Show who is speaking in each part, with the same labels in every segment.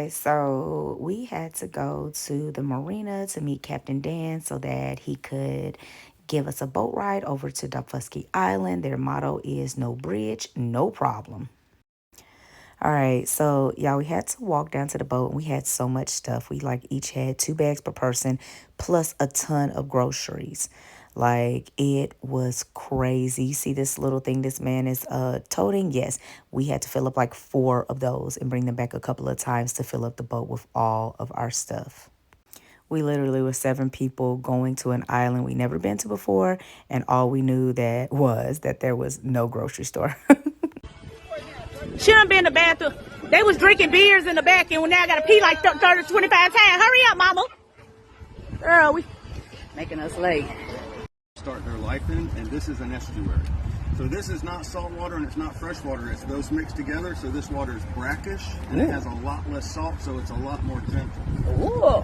Speaker 1: Okay, so we had to go to the marina to meet Captain Dan so that he could give us a boat ride over to Daufuskie Island. Their motto is no bridge, no problem. All right, so y'all, we had to walk down to the boat and we had so much stuff. We like each had 2 bags per person plus a ton of groceries. Like it was crazy. You see this little thing this man is toting? Yes, we had to fill up like 4 of those and bring them back a couple of times to fill up the boat with all of our stuff. We literally were 7 people going to an island we never been to before, and all we knew that there was no grocery store.
Speaker 2: She done been in the bathroom. They was drinking beers in the back, and now I gotta pee like 30, 25 times. Hurry up, mama. Girl, we making us late.
Speaker 3: Start their life in, and this is an estuary. So this is not salt water and it's not fresh water. It's those mixed together. So this water is brackish and it has a lot less salt, so it's a lot more gentle.
Speaker 2: Ooh.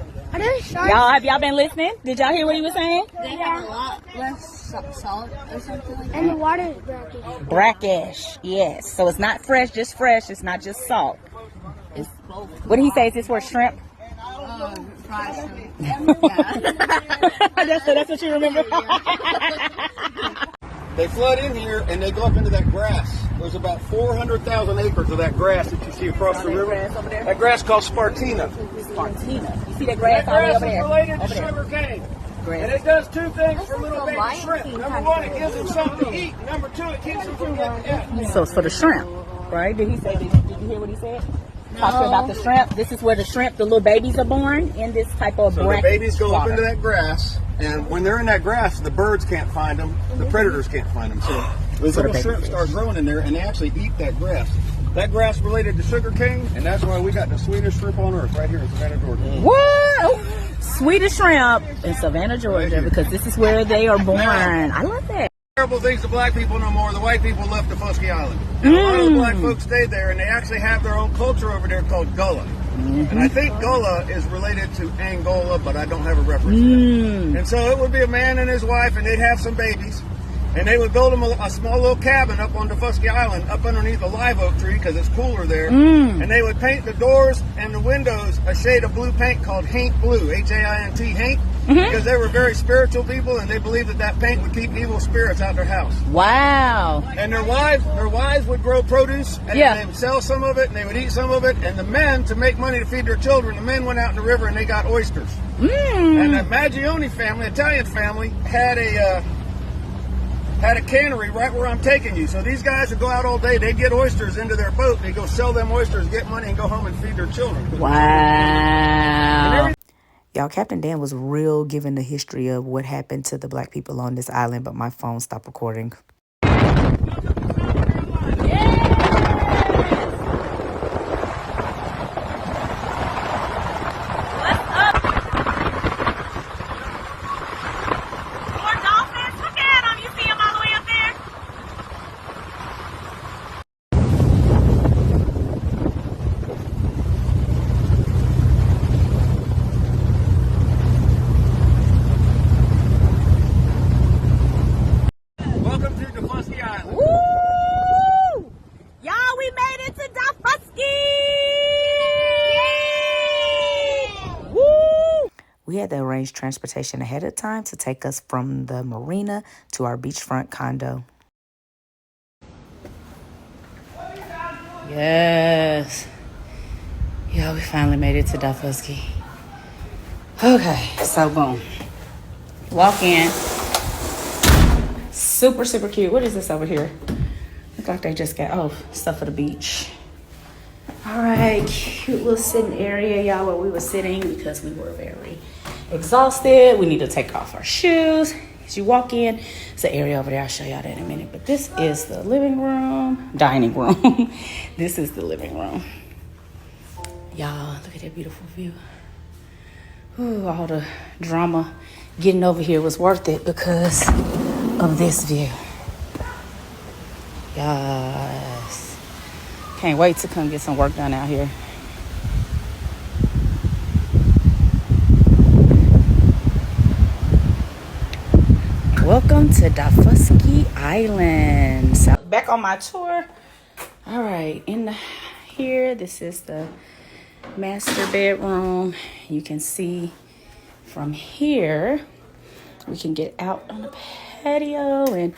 Speaker 2: Y'all, have y'all been listening? Did y'all hear what he was saying?
Speaker 4: They have a lot less salt or something like that. And the water is brackish.
Speaker 2: Brackish, yes. So it's not fresh, just fresh. It's not just salt.
Speaker 4: It's both.
Speaker 2: What did he say? Is this for shrimp?
Speaker 4: Fried shrimp.
Speaker 2: That's what you remember?
Speaker 3: They flood in here and they go up into that grass. There's about 400,000 acres of that grass that you see across the river.
Speaker 2: Grass over there?
Speaker 3: That grass called Spartina.
Speaker 2: Spartina. You see that grass
Speaker 3: That
Speaker 2: all the way
Speaker 3: grass
Speaker 2: over
Speaker 3: is
Speaker 2: there?
Speaker 3: related
Speaker 2: Over
Speaker 3: to
Speaker 2: there.
Speaker 3: sugar cane.
Speaker 2: Grass.
Speaker 3: And it does 2 things for
Speaker 4: This
Speaker 3: little
Speaker 4: is
Speaker 3: baby
Speaker 4: a lion
Speaker 3: shrimp.
Speaker 4: king
Speaker 3: Number
Speaker 4: kind
Speaker 3: 1,
Speaker 4: of
Speaker 3: it gives them something to eat. Number 2, it keeps them from getting
Speaker 2: So it's for the shrimp, right? Did he say? Did you hear what he said? Talking about the shrimp. This is where the shrimp, the little babies are born in this type of
Speaker 3: So the
Speaker 2: brackish
Speaker 3: babies go up
Speaker 2: water.
Speaker 3: into that grass, and when they're in that grass, the birds can't find them, the predators can't find them. So those
Speaker 2: So the
Speaker 3: little
Speaker 2: baby
Speaker 3: shrimp
Speaker 2: fish.
Speaker 3: start growing in there, and they actually eat that grass. That grass related to sugar cane, and that's why we got the sweetest shrimp on earth right here in Savannah, Georgia.
Speaker 2: What? Sweetest shrimp in Savannah, Georgia,
Speaker 3: here.
Speaker 2: because this is where they are born. I love that.
Speaker 3: Terrible things to black people no more. The white people left Daufuskie Island. And a lot of the black folks stayed there, and they actually have their own culture over there called Gullah. And I think Gullah is related to Angola, but I don't have a reference to that. And so it would be a man and his wife, and they'd have some babies. And they would build them a small little cabin up on Daufuskie Island, up underneath a live oak tree, because it's cooler there. And they would paint the doors and the windows a shade of blue paint called Haint Blue, H-A-I-N-T, Haint, because they were very spiritual people, and they believed that paint would keep evil spirits out their house.
Speaker 2: Wow.
Speaker 3: And their wives would grow produce, and they would sell some of it, and they would eat some of it. And the men, to make money to feed their children, the men went out in the river and they got oysters. And the Maggione family, Italian family, had a cannery right where I'm taking you. So these guys would go out all day, they'd get oysters into their boat, and they'd go sell them oysters, get money, and go home and feed their children.
Speaker 2: Wow.
Speaker 1: Y'all, Captain Dan was real giving the history of what happened to the black people on this island, but my phone stopped recording.
Speaker 3: Welcome to Daufuskie Island.
Speaker 2: Woo! Y'all, we made it to Daufuskie! Woo!
Speaker 1: We had to arrange transportation ahead of time to take us from the marina to our beachfront condo.
Speaker 2: Yes. Yeah, we finally made it to Daufuskie. Okay, so boom. Walk in. Super, super cute. What is this over here? Look like they just got, stuff for the beach. All right, cute little sitting area, y'all, where we were sitting because we were very exhausted. We need to take off our shoes. As you walk in, it's an area over there. I'll show y'all that in a minute. But this is the living room, dining room. This is the living room. Y'all, look at that beautiful view. Ooh, all the drama getting over here was worth it because of this view. Yes. Can't wait to come get some work done out here. Welcome to Daufuskie Island. So back on my tour. All right, here, this is the master bedroom. You can see from here, we can get out on the patio and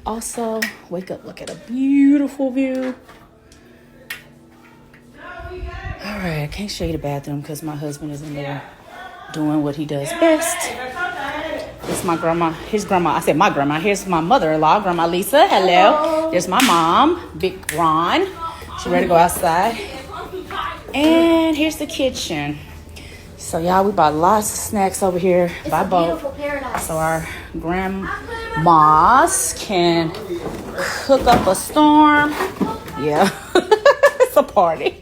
Speaker 2: also wake up, look at a beautiful view. All right, I can't show you the bathroom because my husband is in there doing what he does best. It's my grandma, his grandma. I said my grandma. Here's my mother-in-law, Grandma Lisa. Hello. There's my mom, Big Ron. She ready to go outside. And here's the kitchen. So y'all, we bought lots of snacks over here by boat. So our grandmas can cook up a storm. Yeah, it's a party.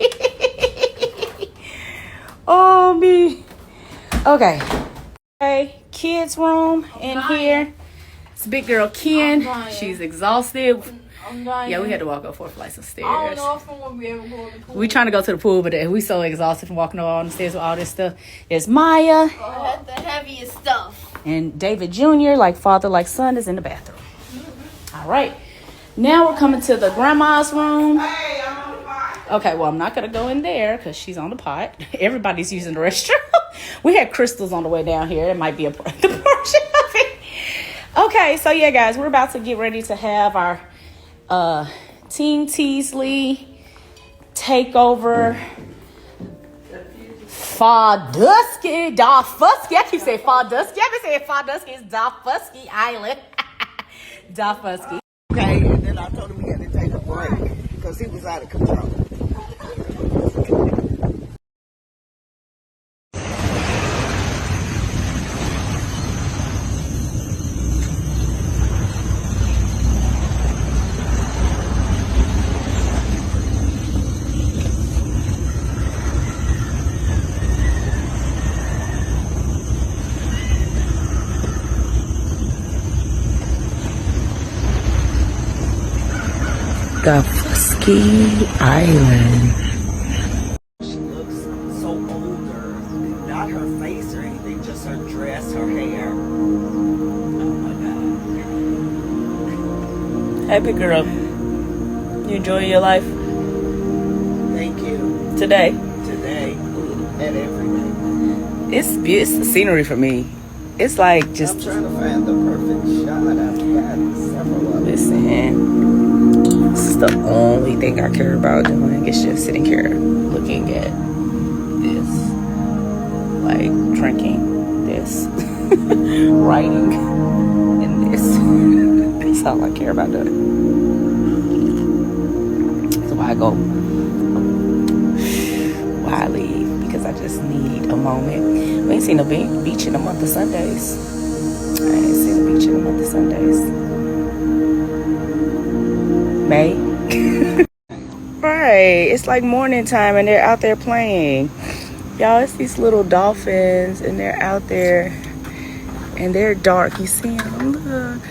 Speaker 2: Oh, me. Okay. Okay, kids' room in here. It's big girl Ken. She's exhausted. Yeah, we had to walk up 4 flights of stairs. I don't know if I'm gonna be able to go to the pool. We trying to go to the pool, but we so exhausted from walking all the stairs with all this stuff. There's Maya.
Speaker 4: I had the heaviest stuff.
Speaker 2: And David Jr., like father, like son, is in the bathroom. All right. Now we're coming to the grandma's room. Hey, I'm on the pot. Okay, well, I'm not going to go in there because she's on the pot. Everybody's using the restroom. We had crystals on the way down here. It might be the portion of it. Okay, so yeah, guys, we're about to get ready to have our Team Teasley takeover. Daufuskie. I keep saying Daufuskie. I've been saying Daufuskie. It's Daufuskie Island. Daufuskie.
Speaker 5: Okay, and then I told him he had to take a break because he was out of control.
Speaker 1: Daufuskie Island.
Speaker 5: She looks so older. Not her face or anything, just her dress, her hair. Oh my God.
Speaker 2: Happy girl. You enjoy your life
Speaker 5: Thank you.
Speaker 2: today?
Speaker 5: Today and every day.
Speaker 2: It's the scenery for me. It's like
Speaker 5: I'm
Speaker 2: just
Speaker 5: trying to find the perfect shot. I've got several of them.
Speaker 2: listen. This is the only thing I care about doing. It's just sitting here looking at this, like drinking this, writing, and this. That's all I care about doing. That's why I go. Why I leave? Because I just need a moment. We ain't seen no beach in a month of Sundays. I ain't seen the beach in a month of Sundays. May. Right. It's like morning time and they're out there playing. Y'all, it's these little dolphins and they're out there and they're dark. You see them? Look.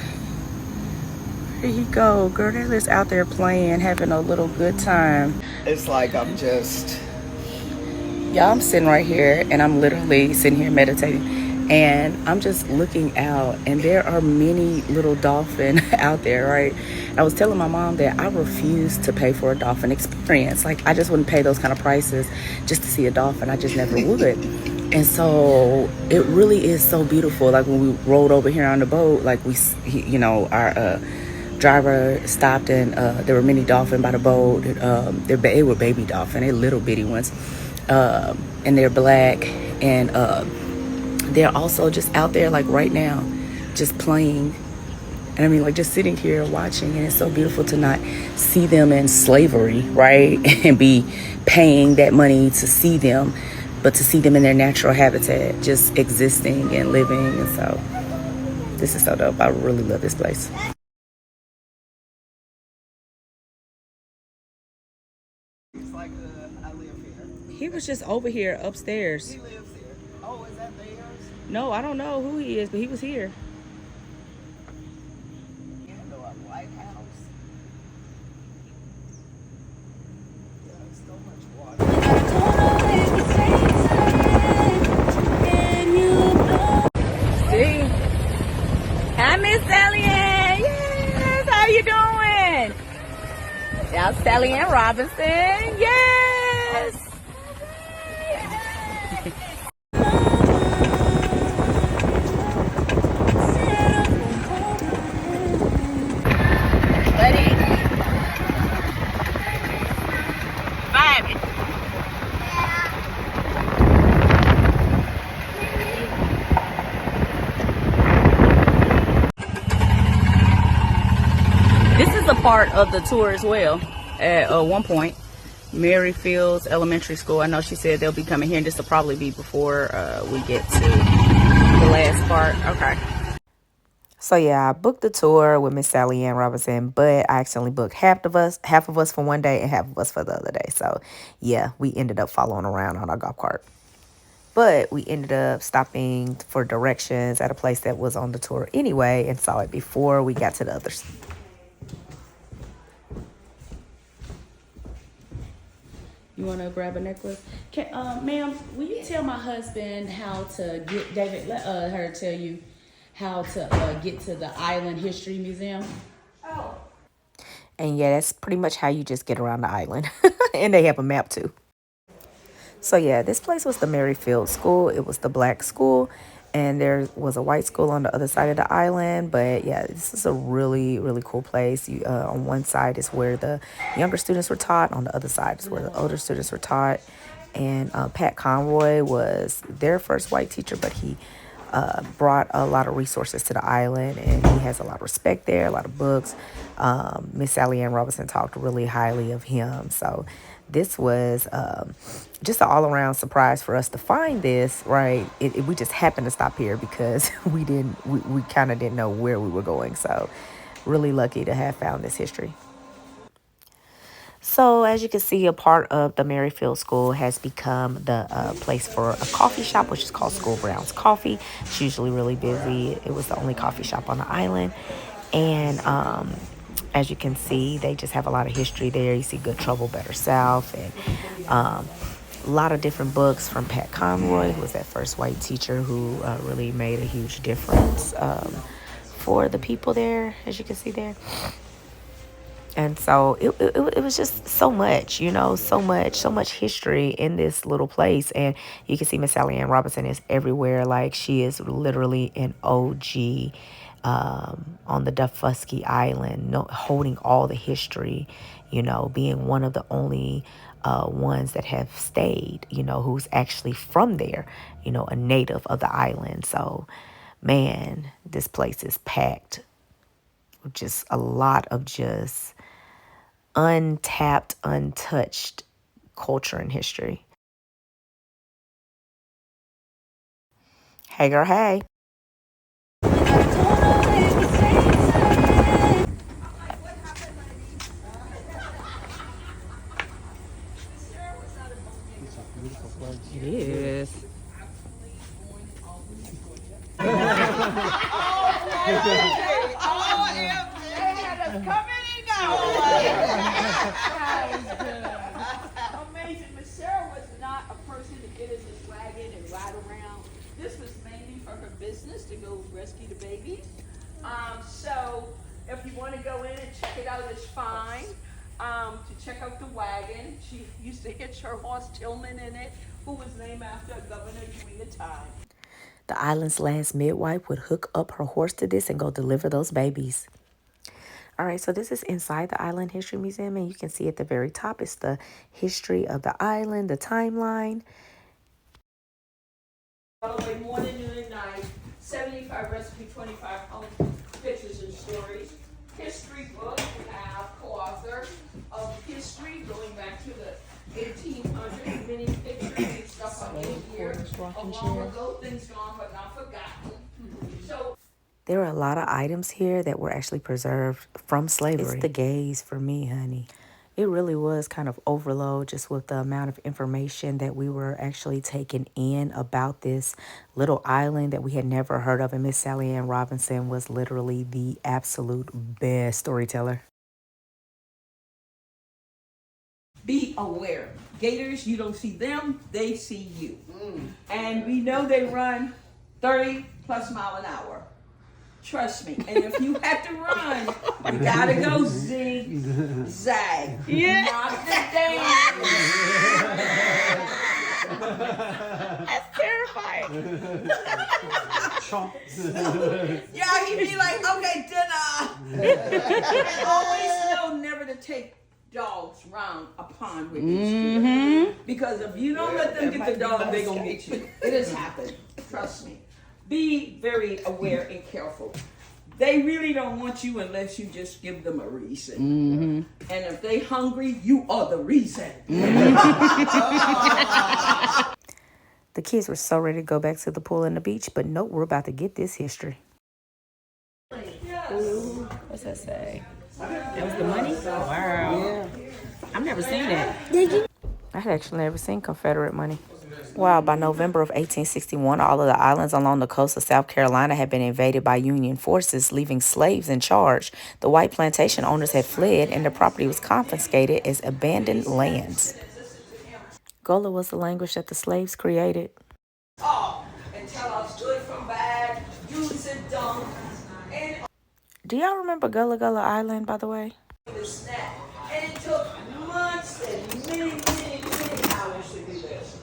Speaker 2: Where he go? Girl, they're just out there playing, having a little good time.
Speaker 5: It's like I'm just...
Speaker 2: Y'all, I'm sitting right here and I'm literally sitting here meditating. And I'm just looking out and there are many little dolphins out there, right? I was telling my mom that I refuse to pay for a dolphin experience. Like, I just wouldn't pay those kind of prices just to see a dolphin. I just never would. And so it really is so beautiful. Like, when we rolled over here on the boat, like our driver stopped and there were many dolphins by the boat. They were baby dolphins. They're little bitty ones. And they're black. And they're also just out there, like right now, just playing. And I mean, like, just sitting here watching, and it's so beautiful to not see them in slavery, right? And be paying that money to see them, but to see them in their natural habitat, just existing and living. And so this is so dope. I really love this place.
Speaker 5: It's like I live here.
Speaker 2: He was just over here upstairs.
Speaker 5: He lives here. Oh, is that theirs?
Speaker 2: No, I don't know who he is, but he was here.
Speaker 5: And a White House. There's so much water.
Speaker 2: See? Hi, Miss Sally Ann. Yes, how you doing? That's Sally Ann Robinson. Yes. part of the tour as well. At one point, Maryfields Elementary School. I know she said they'll be coming here, and this will probably be before we get to the last part. Okay.
Speaker 1: So yeah, I booked the tour with Miss Sally Ann Robinson, but I accidentally booked half of us for one day and half of us for the other day. So yeah, we ended up following around on our golf cart. But we ended up stopping for directions at a place that was on the tour anyway and saw it before we got to the others.
Speaker 2: You want to grab a necklace? Ma'am, will you tell my husband how to get, David, let her tell you how to get to the Island History Museum?
Speaker 1: And yeah, that's pretty much how you just get around the island. And they have a map too. So yeah, this place was the Maryfield School. It was the black school. And there was a white school on the other side of the island. But yeah, this is a really, really cool place. On one side is where the younger students were taught. On the other side is where the older students were taught. And Pat Conroy was their first white teacher, but he brought a lot of resources to the island, and he has a lot of respect there, a lot of books. Miss Sally Ann Robinson talked really highly of him. So this was just an all-around surprise for us to find this, right? We just happened to stop here because we kind of didn't know where we were going. So really lucky to have found this history. So as you can see, a part of the Maryfield School has become the place for a coffee shop, which is called School Brown's Coffee. It's usually really busy. It was the only coffee shop on the island. And as you can see, they just have a lot of history there. You see Good Trouble, Better South, and a lot of different books from Pat Conroy, who was that first white teacher who really made a huge difference for the people there, as you can see there. And so it was just so much, so much history in this little place. And you can see Miss Sally Ann Robinson is everywhere. Like, she is literally an OG on the Daufuskie Island, holding all the history, being one of the only ones that have stayed, who's actually from there, a native of the island. So, man, this place is packed with just a lot of just untapped, untouched culture and history. Hey girl, hey.
Speaker 2: It is.
Speaker 6: Amazing. Miss Sarah was not a person to get in this wagon and ride around. This was mainly for her business to go rescue the babies. So if you want to go in and check it out, it's fine. To check out the wagon, she used to hitch her horse Tillman in it, who was named after a governor during the time.
Speaker 1: The island's last midwife would hook up her horse to this and go deliver those babies. All right, so this is inside the Island History Museum, and you can see at the very top, it's the history of the island, the timeline.
Speaker 6: All the way morning, noon, and night, 75 recipes, 25 home pictures and stories. History book, we have co-author of history going back to the 1800s, many pictures and stuff on in here. A long ago, things gone but not forgotten. So
Speaker 1: There are a lot of items here that were actually preserved from slavery. It's the gaze for me, honey. It really was kind of overload just with the amount of information that we were actually taking in about this little island that we had never heard of. And Miss Sally Ann Robinson was literally the absolute best storyteller.
Speaker 6: be aware. Gators, you don't see them, they see you. And we know they run 30 plus mile an hour. Trust me. And if you have to run, you gotta go zig-zag. Yeah. Not the dance. That's terrifying. Yeah, he'd be like, okay, dinner. And always know never to take dogs round a pond with you. Because if you don't let them get the dog, they're gonna get you. It has happened. Trust me. Be very aware and careful. They really don't want you unless you just give them a reason. And if they hungry, you are the reason.
Speaker 1: The kids were so ready to go back to the pool and the beach, but nope, we're about to get this history.
Speaker 2: Ooh, what's that say? That was the money? Wow. Yeah. I've never seen that.
Speaker 4: Did you?
Speaker 1: I had actually never seen Confederate money. Wow, by November of 1861, all of the islands along the coast of South Carolina had been invaded by Union forces, leaving slaves in charge. The white plantation owners had fled, and the property was confiscated as abandoned lands. Gullah was the language that the slaves created.
Speaker 6: And tell us good from bad, use and don't, and
Speaker 1: Do y'all remember Gullah Gullah Island, by the way?
Speaker 6: the snap. And it took months and many hours to do this.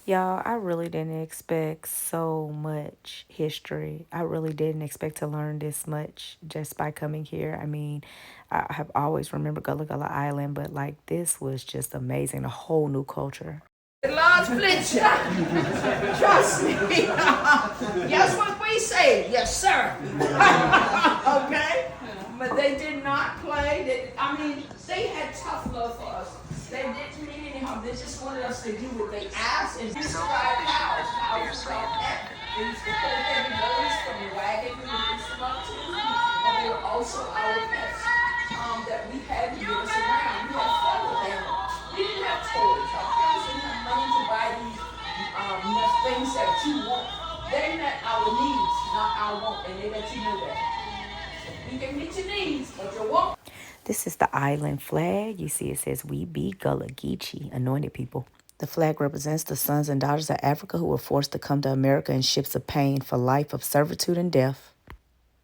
Speaker 1: Y'all, I really didn't expect so much history. I really didn't expect to learn this much just by coming here. I mean, I have always remembered Gullah Gullah Island, but like this was just amazing, a whole new culture.
Speaker 6: Large blitz. Trust me. Yes, what we say. Yes, sir. Okay? But they did not play. They had tough love for us. They didn't mean any harm. They just wanted us to do what they asked and just ride cows. Cows like that. They used to pull heavy loads from the wagon we would put them up to. But they were also our pets that we had to get us around. We had fun with them. We didn't have toys. Our parents didn't have money to buy these things that you want. They met our needs, not our want, and they let you know that. You can meet your needs, but your want.
Speaker 1: This is the island flag. You see it says, "We be Gullah Geechee," anointed people. The flag represents the sons and daughters of Africa who were forced to come to America in ships of pain for life of servitude and death.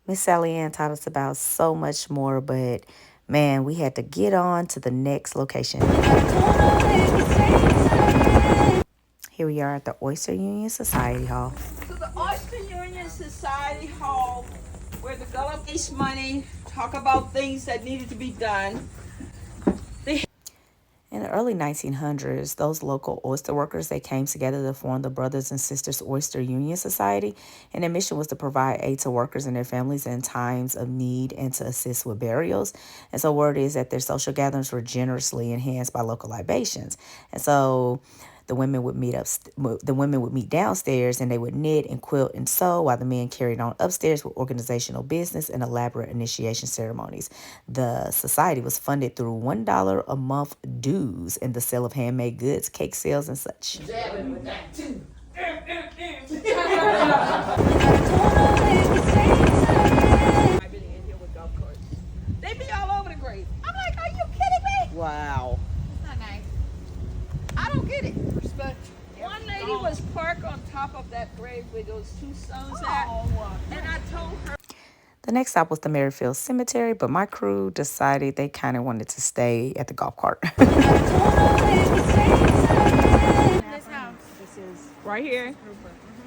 Speaker 1: Miss Sally Ann taught us about so much more, but man, we had to get on to the next location. Here we are at the Oyster Union Society Hall.
Speaker 6: So the Oyster Union Society Hall, where the Gullah raised money, talk about things that needed to be done.
Speaker 1: In the early 1900s, those local oyster workers, they came together to form the Brothers and Sisters Oyster Union Society, and their mission was to provide aid to workers and their families in times of need and to assist with burials. And so word is that their social gatherings were generously enhanced by local libations. And so the women would meet downstairs, and they would knit and quilt and sew while the men carried on upstairs with organizational business and elaborate initiation ceremonies. The society was funded through $1 a month dues and the sale of handmade goods, cake sales, and such.
Speaker 6: Jabbing with that too. I've been in here with golf carts. They be all over the grave. I'm like, are you kidding me?
Speaker 5: Wow.
Speaker 4: Not nice.
Speaker 6: I don't get it. Respect. One lady was parked on top of that grave where those two stones at, and I told her.
Speaker 1: The next stop was the Merrifield Cemetery, but my crew decided they kind of wanted to stay at the golf cart.
Speaker 4: This house.
Speaker 2: This is right here.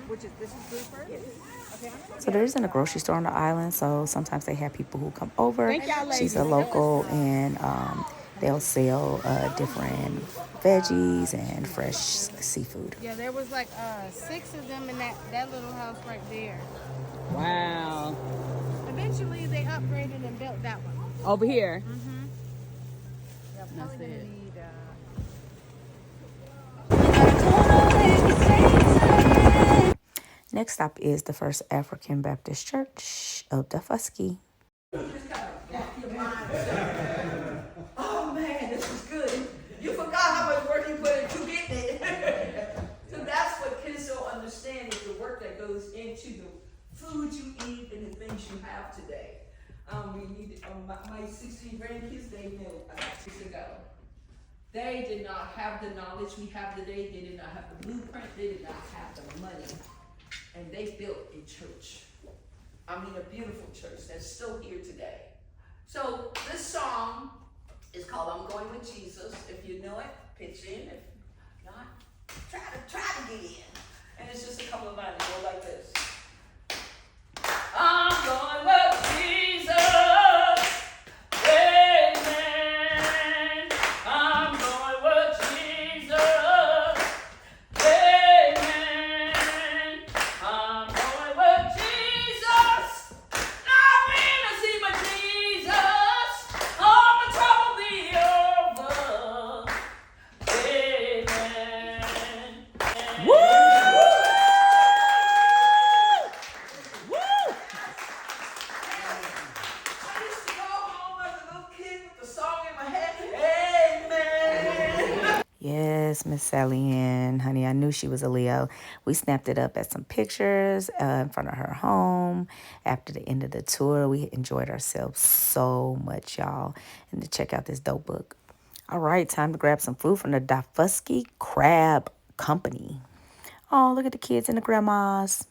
Speaker 2: Which is, this is Grouper? Yes. Okay,
Speaker 1: So there isn't a grocery store on the island, so sometimes they have people who come over. She's a local, and they'll sell different veggies and fresh seafood.
Speaker 4: Yeah, there was like 6 of them in that little house right there.
Speaker 2: Wow.
Speaker 4: Eventually, they upgraded and built that one.
Speaker 2: Over here.
Speaker 4: Yeah, probably gonna need.
Speaker 1: Next stop is the First African Baptist Church of Daufuskie.
Speaker 6: Oh man, this is good. You forgot how much work you put into getting it. So that's what kids don't understand, is the work that goes into the food you eat and the things you have today. My 16 grandkids, they know years ago. They did not have the knowledge we have today. They did not have the blueprint. They did not have the money. And they built a church. A beautiful church that's still here today. So this song is called "I'm Going with Jesus." If you know it, pitch in. If not, try to get in. And it's just a couple of lines that go like this. I'm going with Jesus. Amen. I'm going with Jesus. Amen. I'm going with Jesus.
Speaker 1: Yes, Miss Sally Ann, honey, I knew she was a Leo. We snapped it up at some pictures in front of her home. After the end of the tour, we enjoyed ourselves so much, y'all. And to check out this dope book. All right, time to grab some food from the Daufuskie Crab Company. Oh, look at the kids and the grandmas.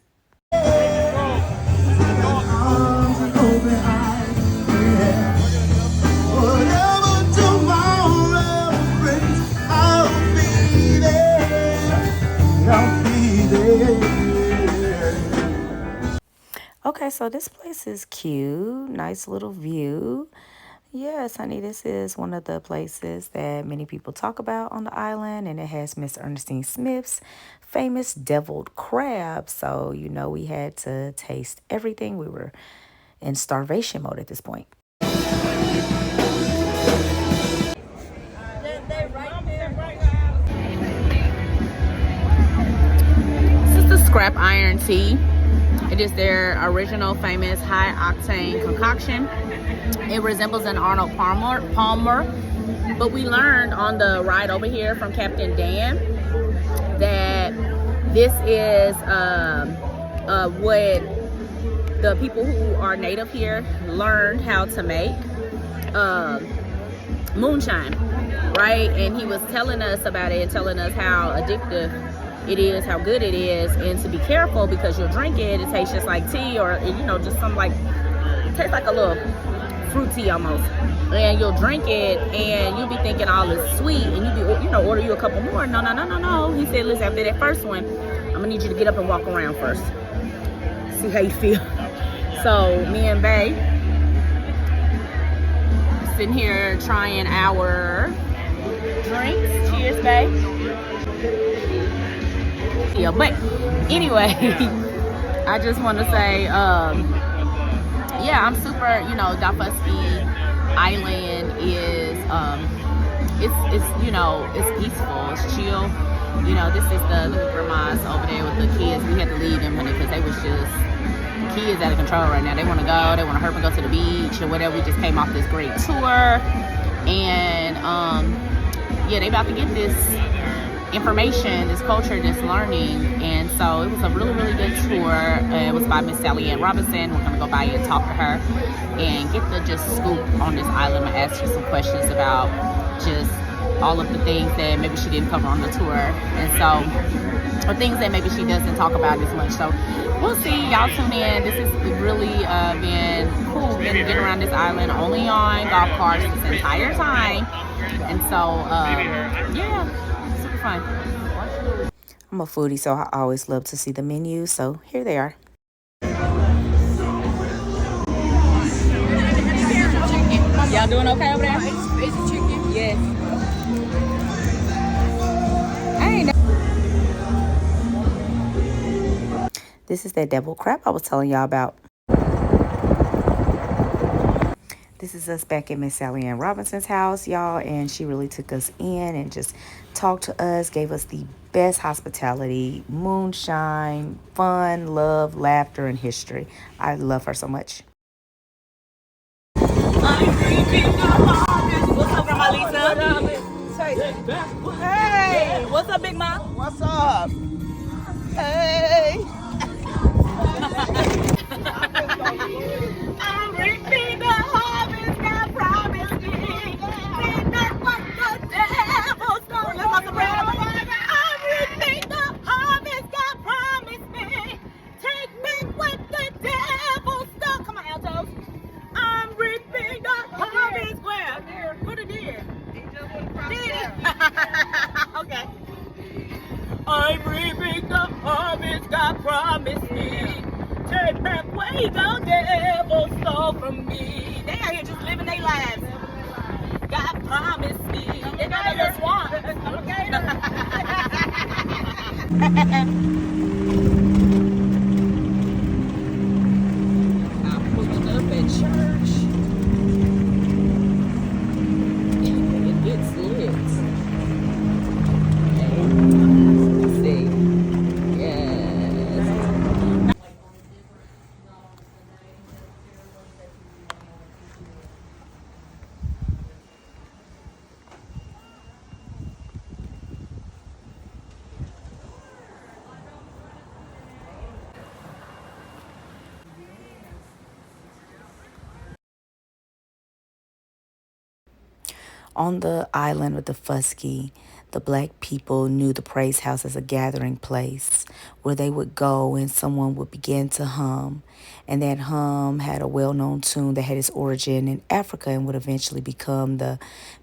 Speaker 1: Okay, so this place is cute. Nice little view. Yes, honey, this is one of the places that many people talk about on the island, and it has Miss Ernestine Smith's famous deviled crab. So, you know, we had to taste everything. We were in starvation mode at this point.
Speaker 2: This is the ScrapIron tea. It is their original famous high octane concoction. It resembles an Arnold Palmer, but we learned on the ride over here from Captain Dan that this is what the people who are native here learned how to make moonshine, right? And he was telling us about it and telling us how addictive it is, how good it is, and to be careful because you'll drink it, it tastes just like tea, or you know, just some like, it tastes like a little fruity almost, and you'll drink it and you'll be thinking all is sweet, and you'll be, you know, order you a couple more. No, he said, listen, after that first one, I'm gonna need you to get up and walk around first, see how you feel. So me and Bae sitting here trying our drinks. Cheers, Bae. Yeah, but anyway, I just want to say, yeah, I'm super, you know, Daufuskie Island is, it's you know, it's peaceful, it's chill. You know, this is the little grandmas over there with the kids. We had to leave them, honey, because they was just, kids out of control right now. They want to go, they want to hurry and go to the beach or whatever. We just came off this great tour, and yeah, they about to get this information, this culture, this learning. And so it was a really, really good tour. It was by Miss Sally Ann Robinson. We're gonna go by and talk to her and get the just scoop on this island. I'm gonna ask her some questions about just all of the things that maybe she didn't cover on the tour, and so, or things that maybe she doesn't talk about as much. So we'll see. Y'all tune in. This has really been cool getting around this island only on golf carts this entire time. And so yeah, super fun.
Speaker 1: I'm a foodie, so I always love to see the menu. So here they are.
Speaker 2: Y'all doing okay over there? It's chicken. Yes.
Speaker 1: This is that devil crab I was telling y'all about. This is us back at Miss Sally Ann Robinson's house, y'all, and she really took us in and just talked to us, gave us the best hospitality, moonshine, fun, love, laughter, and history. I love her so much.
Speaker 5: What's up, Grandma Lisa? Hey, what's up, Big Mom? What's up? Hey. I'm reaping the harvest God promised me. Ain't that what the devil stole? Let's go soprano. I'm reaping the harvest God promised me. Take back what the devil stole. Come on, altos. I'm reaping the harvest. Where? What a deer. Did it? Okay. I'm reaping the harvest God promised me. Take back what the devil stole from me. They out here just living their lives. God promised me. They got a little swamp.
Speaker 2: I'm pulling up at church. It gets lit. Let's see. Yes.
Speaker 1: On the island of Daufuskie, the black people knew the praise house as a gathering place where they would go and someone would begin to hum. And that hum had a well known tune that had its origin in Africa and would eventually become the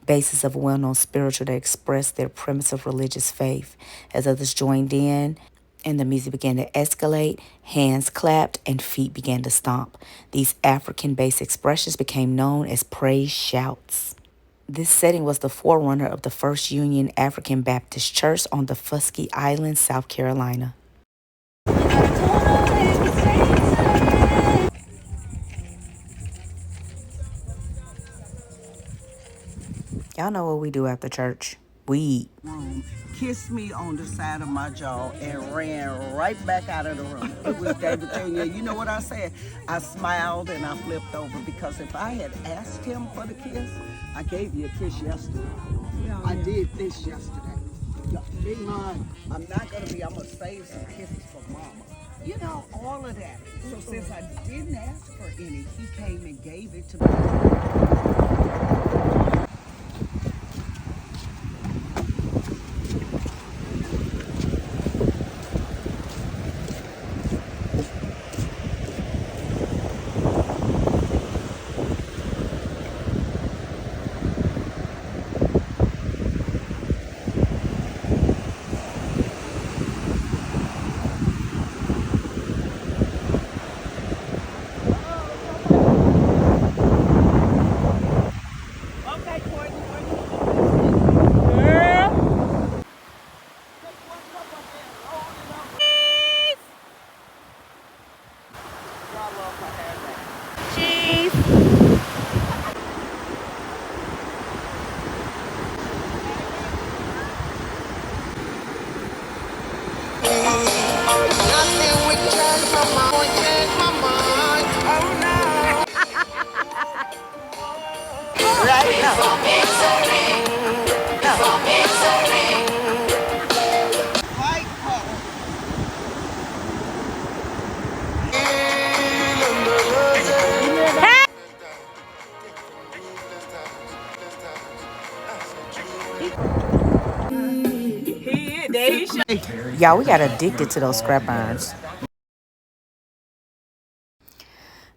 Speaker 1: basis of a well known spiritual that expressed their primitive religious faith. As others joined in, and the music began to escalate, hands clapped, and feet began to stomp. These African based expressions became known as praise shouts. This setting was the forerunner of the First Union African Baptist Church on Daufuskie Island, South Carolina. Y'all know what we do after church. We eat.
Speaker 7: Kissed me on the side of my jaw and ran right back out of the room. It was David Jr. You know what I said? I smiled and I flipped over because if I had asked him for the kiss, I gave you a kiss yesterday. I did this yesterday. Big Mom, I'm not gonna save some kisses for Mama. You know, all of that. So since I didn't ask for any, he came and gave it to me.
Speaker 1: Y'all, we got addicted to those scrap irons.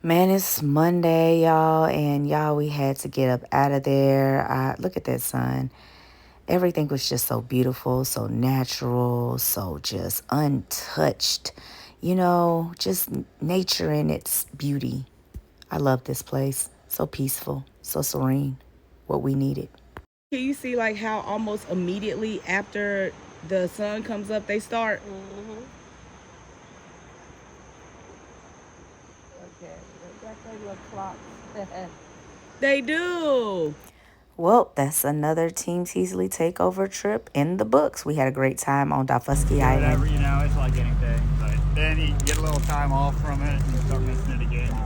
Speaker 1: Man, it's Monday, y'all, and y'all, we had to get up out of there. Look at that sun. Everything was just so beautiful, so natural, so just untouched. You know, just nature in its beauty. I love this place. So peaceful, so serene. What we needed.
Speaker 2: Can you see like how almost immediately after the sun comes up, they start?
Speaker 4: Okay, they got their little clocks.
Speaker 2: They do.
Speaker 1: Well, that's another Team Teasley takeover trip in the books. We had a great time on Daufuskie Island.
Speaker 8: Whatever, you know, it's like anything. But then you get a little time off from it and start missing it again.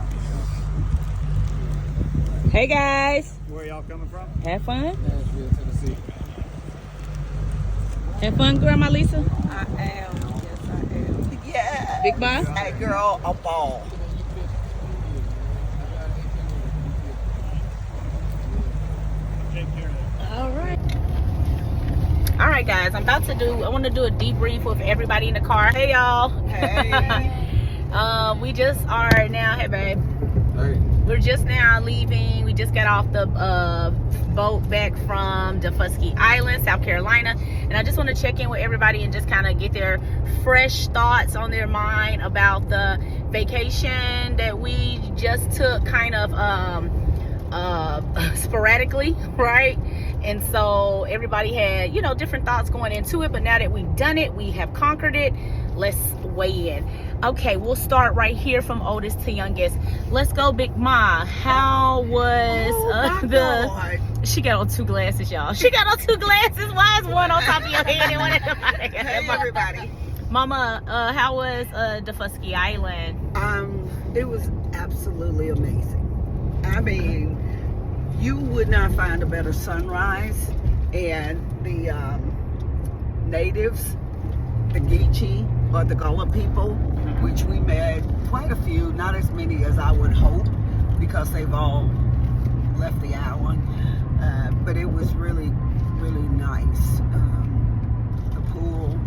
Speaker 2: Hey guys,
Speaker 8: Where y'all coming from?
Speaker 2: have fun. Have fun, Grandma Lisa.
Speaker 7: I am. Yes, I am. Yeah.
Speaker 2: Big boss.
Speaker 7: Hey, girl, a ball.
Speaker 8: Take care of it.
Speaker 2: All right, guys. I want to do a debrief with everybody in the car. Hey, y'all.
Speaker 7: Hey.
Speaker 2: We just are now. Hey, babe.
Speaker 3: Hey.
Speaker 2: We're just now leaving. We just got off the boat back from Daufuskie Island, South Carolina. And I just want to check in with everybody and just kind of get their fresh thoughts on their mind about the vacation that we just took kind of sporadically, right? And so everybody had, you know, different thoughts going into it. But now that we've done it, we have conquered it. Let's weigh in. Okay, we'll start right here from oldest to youngest. Let's go, Big Ma. How was
Speaker 7: God.
Speaker 2: She got on 2 glasses, y'all. She got on 2 glasses. Why is one on top of your head and one at the bottom?
Speaker 7: Hey, everybody.
Speaker 2: Mama, how was Daufuskie Island?
Speaker 7: It was absolutely amazing. I mean, you would not find a better sunrise, and the natives, the Geechee, or the Gullah people, which we met quite a few, not as many as I would hope, because they've all left the island. But it was really, really nice. The pool,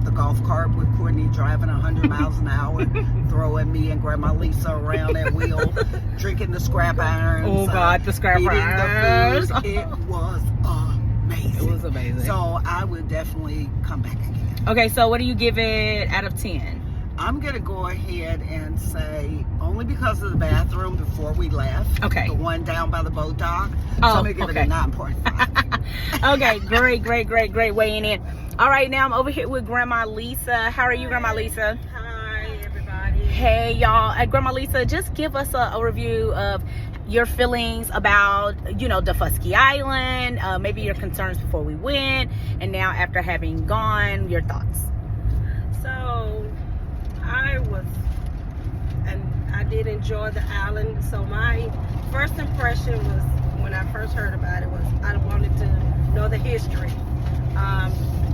Speaker 7: the golf cart with Courtney driving 100 miles an hour, throwing me and Grandma Lisa around that wheel, drinking the ScrapIron.
Speaker 2: Oh God, the ScrapIron.
Speaker 7: It was amazing.
Speaker 2: It was amazing.
Speaker 7: So I would definitely come back again.
Speaker 2: Okay, so what do you give it out of 10?
Speaker 7: I'm gonna go ahead and say, only because of the bathroom before we left.
Speaker 2: Okay.
Speaker 7: The one down by the boat dock.
Speaker 2: Oh,
Speaker 7: so I'm gonna give it a 9.5.
Speaker 2: Okay, great weighing in. All right, now I'm over here with Grandma Lisa. How are you, Grandma Lisa?
Speaker 9: Hi, everybody.
Speaker 2: Hey, y'all. Grandma Lisa, just give us a review of your feelings about, Daufuskie Island, maybe your concerns before we went, and now after having gone, your thoughts.
Speaker 9: So, I did enjoy the island. So my first impression was, when I first heard about it, was I wanted to know the history.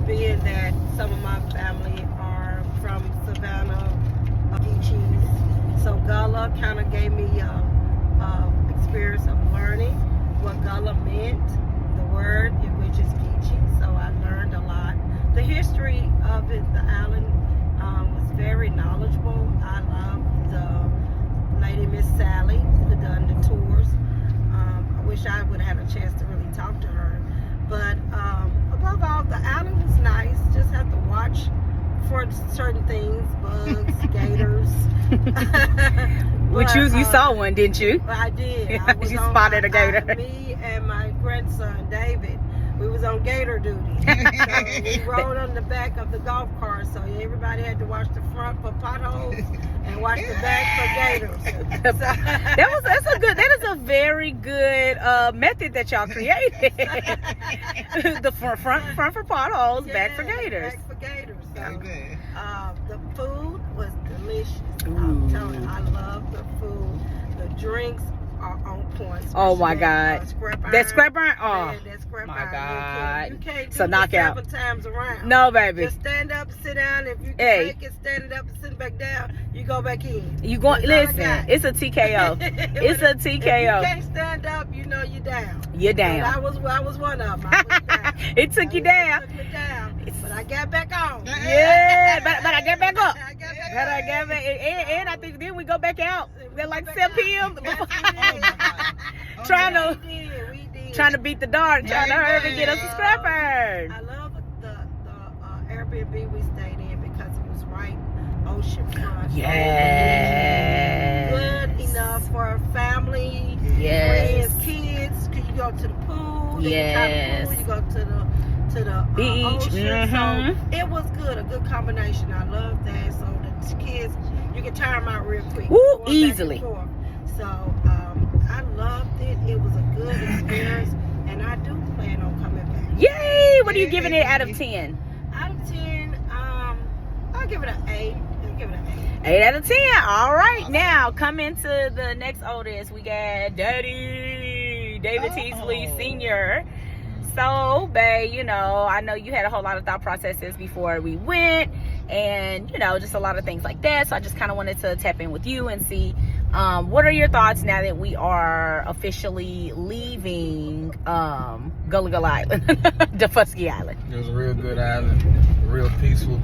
Speaker 9: Being that some of my family are from Savannah, Geechees. So Gullah kind of gave me a experience of learning what Gullah meant, the word, which is Geechee. So I learned a lot. The history of it, the island, was very knowledgeable. I loved the lady Miss Sally who done the tours. I wish I would have had a chance to really talk to her. But above all, the island was nice. Just have to watch for certain things, bugs, gators.
Speaker 2: Which you saw one, didn't you?
Speaker 9: I did.
Speaker 2: You spotted a gator.
Speaker 9: Me and my grandson David, we was on gator duty. So we rode on the back of the golf cart, so everybody had to watch the front for potholes and watch the back for gators. So,
Speaker 2: that is a very good method that y'all created. The front for potholes, back for gators.
Speaker 9: Back for gators. So, the food was delicious. I'm telling you, I love the food. The drinks are on point.
Speaker 2: Oh my God. That ScrapIron? Oh,
Speaker 9: man, that ScrapIron.
Speaker 2: my God.
Speaker 9: You can't do
Speaker 2: So knock out.
Speaker 9: 7 times around.
Speaker 2: No, baby.
Speaker 9: Just stand up, sit down. If you can make it, stand up and sit back down, you go back in.
Speaker 2: You going? Listen, it's a TKO. It's a TKO.
Speaker 9: If you can't stand up, you know you're down.
Speaker 2: You're down.
Speaker 9: I was one of them. I was down.
Speaker 2: It took you down.
Speaker 9: It took me down. But I got back on.
Speaker 2: Yeah, but I get back up.
Speaker 9: I got back
Speaker 2: But I get back, and I think then we go back out. They're like 7 p.m. trying to beat the dark, trying to hurry to get us a ScrapIron.
Speaker 9: I love the Airbnb we stayed in because it was right oceanfront.
Speaker 2: Yes.
Speaker 9: Good enough for a family,
Speaker 2: Yes.
Speaker 9: friends, kids. Could you go to the pool?
Speaker 2: Yes.
Speaker 9: You go to the
Speaker 2: Beach.
Speaker 9: ocean.
Speaker 2: Mhm.
Speaker 9: So it was good, a good combination. I love that. So the kids, you can tire them out real quick.
Speaker 2: Woo,
Speaker 9: Going back and
Speaker 2: easily.
Speaker 9: forth. So I loved it. It was a good experience, and I do plan on coming back.
Speaker 2: Yay! What are you giving it out of 10?
Speaker 9: Out of 10, I'll give it an 8. I'll give it an 8.
Speaker 2: 8 out of 10. All right, now come into the next oldest. We got Daddy David Teasley Sr. So, babe, I know you had a whole lot of thought processes before we went, and just a lot of things like that. So I just kind of wanted to tap in with you and see what are your thoughts now that we are officially leaving Gullah Island, Daufuskie Island.
Speaker 10: It was a real good island, real peaceful.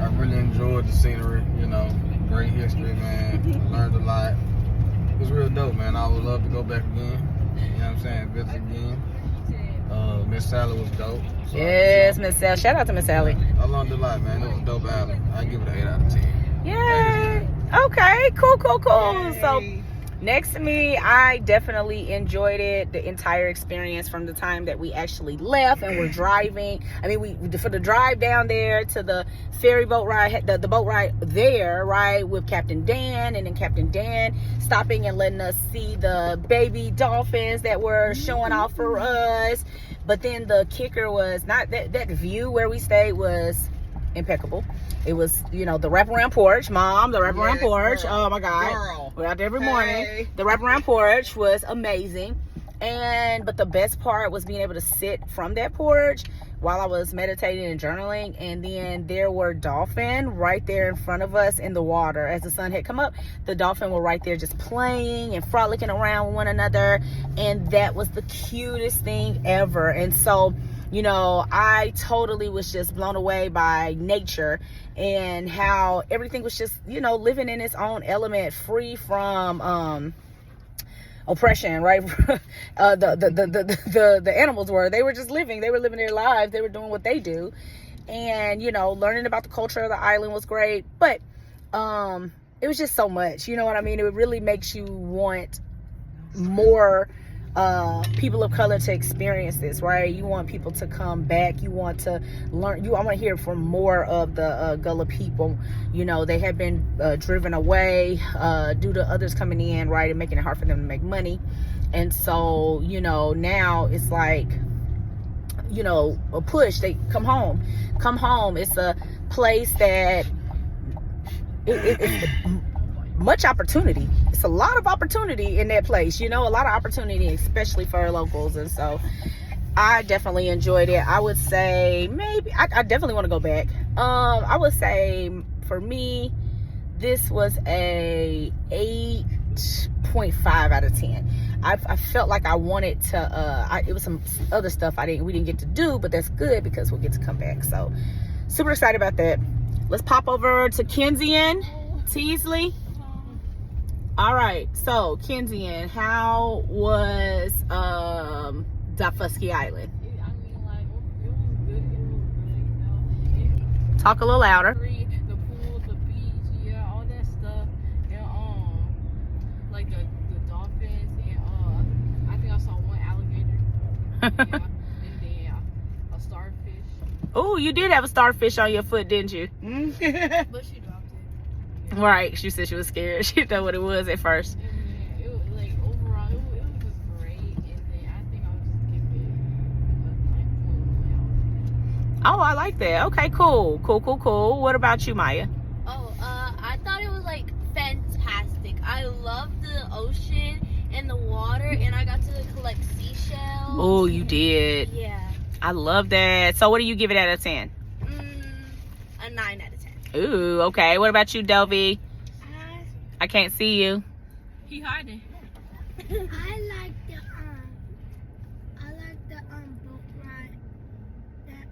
Speaker 10: I really enjoyed the scenery, great history, man. Learned a lot. It was real dope, man. I would love to go back again. You know what I'm saying? Visit again. Miss Sally was dope. So,
Speaker 2: Yes, Miss Sally. Shout out to Miss Sally.
Speaker 10: I learned a lot, man. It was a dope island. I give it an 8 out of 10.
Speaker 2: Yay. Okay, cool.
Speaker 7: Yay.
Speaker 2: So next to me, I definitely enjoyed it, the entire experience from the time that we actually left and we're driving. I mean, for the drive down there to the ferry boat ride, the boat ride there, right, with Captain Dan, and then Captain Dan stopping and letting us see the baby dolphins that were showing off for us. But then the kicker was not that view where we stayed was impeccable. It was, the wraparound porch, Mom, the wraparound porch.
Speaker 7: Girl.
Speaker 2: Oh my God.
Speaker 7: Girl.
Speaker 2: We're out there every morning.
Speaker 7: Hey.
Speaker 2: The wraparound porch was amazing. But the best part was being able to sit from that porch while I was meditating and journaling, and then there were dolphins right there in front of us in the water. As the sun had come up, the dolphin were right there just playing and frolicking around with one another, and that was the cutest thing ever. And so, you know, I totally was just blown away by nature and how everything was just, you know, living in its own element, free from oppression, right? The animals they were just living. They were living their lives. They were doing what they do. And, you know, learning about the culture of the island was great. But it was just so much, you know what I mean? It really makes you want more people of color to experience this, right? You want people to come back. You want to learn. I want to hear from more of the Gullah people. You know, they have been driven away due to others coming in, right, and making it hard for them to make money. And so, you know, now it's like, you know, a push. They come home. It's a place that it's much opportunity. It's a lot of opportunity in that place, you know, a lot of opportunity, especially for our locals. And so I definitely enjoyed it. I would say maybe I definitely want to go back. I would say for me, this was a 8.5 out of 10. I felt like I wanted to it was some other stuff we didn't get to do, but that's good because we'll get to come back. So super excited about that. Let's pop over to Kensian, Teasley. All right, so Kensian, how was Daufuskie Island?
Speaker 4: I mean, like, it was good. It was good, you know.
Speaker 2: Talk a little louder.
Speaker 4: The pool, the beach, yeah, all that stuff, and like the dolphins, and I think I saw one alligator, yeah, and then a starfish.
Speaker 2: Oh, you did have a starfish on your foot, didn't you?
Speaker 4: But she dropped it.
Speaker 2: Right, she said she was scared. She didn't know what it was at first.
Speaker 4: And then it was like overall, it was just great. And then I think I'll just give it a 9.1 out.
Speaker 2: Oh, I like that. Okay, cool. What about you, Maya?
Speaker 11: Oh, I thought it was like fantastic. I love the ocean and the water, and I got to collect seashells.
Speaker 2: Oh, you did.
Speaker 11: Yeah.
Speaker 2: I love that. So what do you give it out of 10?
Speaker 11: A 9 out of 10.
Speaker 2: Ooh, okay. What about you, Delvy? I can't see you.
Speaker 4: He hiding.
Speaker 12: I like the boat ride. That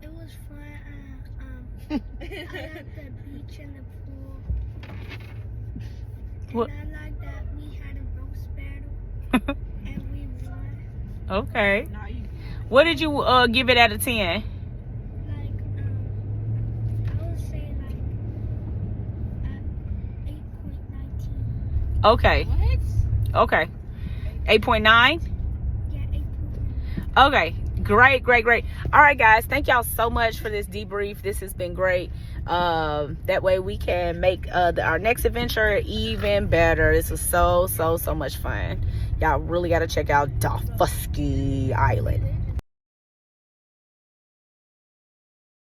Speaker 12: it was fun. I like the beach and the pool.
Speaker 2: What?
Speaker 12: And I like that we had a roast battle and we won.
Speaker 2: Okay. What did you give it out of 10?
Speaker 12: I would say like 8.19.
Speaker 2: Okay.
Speaker 11: What?
Speaker 2: Okay. 8.9?
Speaker 12: Yeah, 8.9.
Speaker 2: Okay. Great. All right, guys. Thank y'all so much for this debrief. This has been great. That way we can make our next adventure even better. This was so much fun. Y'all really got to check out Daufuskie Island.